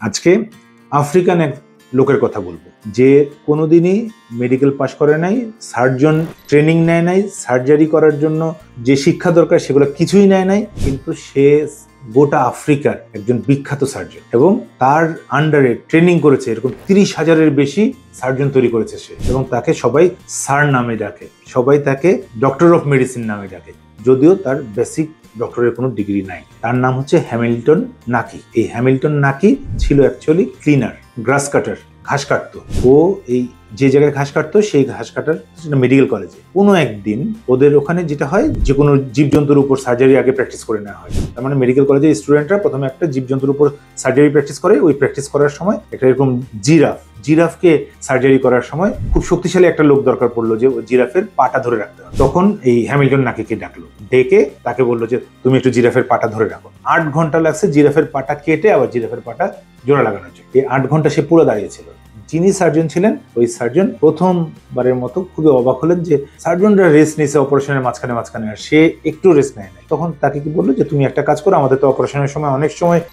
আজকে আফ্রিকান এক লোকের কথা বলবো, যে কোনোদিনই মেডিকেল পাশ করে নাই, সার্জন ট্রেনিং নেয় নাই, সার্জারি করার জন্য যে শিক্ষা দরকার সেগুলো কিছুই নেয় নাই, কিন্তু সে গোটা আফ্রিকার একজন বিখ্যাত সার্জন এবং তার আন্ডারে ট্রেনিং করেছে এরকম 30,000-এর বেশি সার্জন তৈরি করেছে সে, এবং তাকে সবাই স্যার নামে ডাকে, সবাই তাকে ডক্টর অফ মেডিসিন নামে ডাকে, যদিও তার বেসিক ডক্টরের কোনো ডিগ্রি নাই। তার নাম হচ্ছে হ্যামিল্টন নাকি। এই হ্যামিল্টন নাকি ছিল অ্যাকচুয়ালি ক্লিনার, গ্রাস কাটার, ঘাস কাটতো। ও এই যে জায়গায় ঘাস কাটতো সেই ঘাস কাটার মেডিকেল কলেজে কোনো একদিন ওদের ওখানে যেটা হয়, যে কোনো জীবজন্তুর উপর সার্জারি আগে প্র্যাকটিস করে নেওয়া হয়। তার মানে মেডিকেল কলেজের স্টুডেন্টরা প্রথমে একটা জীবজন্তুর উপর সার্জারি প্র্যাকটিস করে। ওই প্র্যাকটিস করার সময় একটা এরকম জিরাফকে সার্জারি করার সময় খুব শক্তিশালী একটা লোক দরকার পড়লো, যে জিরাফের পাটা ধরে রাখতে হবে। তখন এই হ্যামিল্টন নাকিকে ডাকলো, ডেকে তাকে বললো যে তুমি একটু জিরাফের পাটা ধরে রাখো। 8 ঘন্টা লাগছে জিরাফের পাটা কেটে আবার জিরাফের পাটা জোড়া লাগানোর জন্য। এই 8 ঘন্টা সে পুরো দাঁড়িয়েছিল। যিনি সার্জন ছিলেন, ওই সার্জন প্রথমবারের মতো খুবই অবাক হলেন যে সার্জনরা রেস্ট নিয়েছে অপারেশনের মাঝখানে, আর সে একটু রেস্ট নেয় না। তখন তাকে কি বললো যে তুমি একটা কাজ করো, আমাদের তো অপারেশনের সময়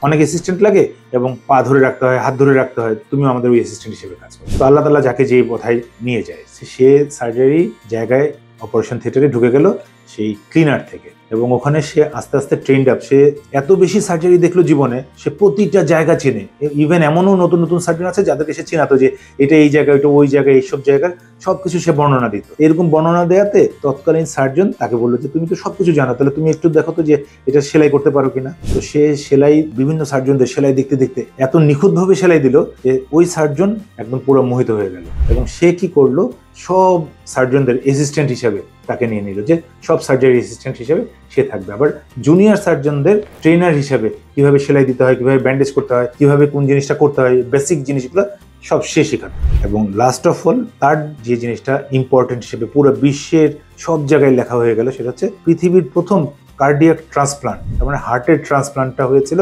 অনেক অ্যাসিস্ট্যান্ট লাগে এবং পা ধরে রাখতে হয়, হাত ধরে রাখতে হয়, তুমি আমাদের ওই অ্যাসিস্ট্যান্ট হিসেবে কাজ করো। তো আল্লাহ তাআলা যাকে যে পথায় নিয়ে যায়, সে সার্জারি জায়গায় অপারেশন থিয়েটারে ঢুকে গেল সেই ক্লিনার থেকে, এবং ওখানে সে আস্তে আস্তে ট্রেন্ড আপ। সে এত বেশি সার্জারি দেখলো জীবনে, সে প্রতিটা জায়গা চেনে। ইভেন এমনও নতুন নতুন সার্জন আছে যাদেরকে সে চেনাতো, যে এটা এই জায়গায়, এটা ওই জায়গায়, এইসব জায়গার সবকিছু সে বর্ণনা দিত। এরকম বর্ণনা দেওয়াতে তৎকালীন সার্জন তাকে বললো যে তুমি তো সবকিছু জানো, তাহলে তুমি একটু দেখো তো যে এটা সেলাই করতে পারো কিনা। তো সে সেলাই, বিভিন্ন সার্জনদের সেলাই দেখতে দেখতে এত নিখুঁতভাবে সেলাই দিল যে ওই সার্জন একদম পুরো মোহিত হয়ে গেল। এবং সে কি করলো, সব সার্জনদের অ্যাসিস্ট্যান্ট হিসেবে তাকে নিয়ে নিল, যে সব সার্জারি অ্যাসিস্ট্যান্ট হিসেবে সে থাকবে। আবার জুনিয়র সার্জনদের ট্রেনার হিসেবে কিভাবে সেলাই দিতে হয়, কিভাবে ব্যান্ডেজ করতে হয়, কিভাবে কোন জিনিসটা করতে হয়, বেসিক জিনিসগুলো সব সে শেখাবে। এবং লাস্ট অফ অল তার যে জিনিসটা ইম্পর্টেন্ট হিসেবে পুরো বিশ্বের সব জায়গায় লেখা হয়ে গেল, সেটা হচ্ছে পৃথিবীর প্রথম কার্ডিয়াক ট্রান্সপ্লান্ট। তার মানে হার্টের ট্রান্সপ্লান্টটা হয়েছিল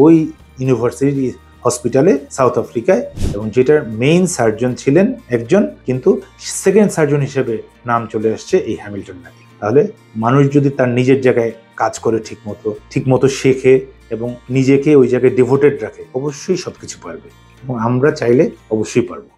ওই ইউনিভার্সিটি হসপিটালে সাউথ আফ্রিকায়, এবং যেটার মেইন সার্জন ছিলেন একজন, কিন্তু সেকেন্ড সার্জন হিসেবে নাম চলে আসছে এই হ্যামিল্টন নাকি। তাহলে মানুষ যদি তার নিজের জায়গায় কাজ করে, ঠিক মতো শেখে এবং নিজেকে ওই জায়গায় ডিভোটেড রাখে, অবশ্যই সবকিছু পারবে, এবং আমরা চাইলে অবশ্যই পারবো।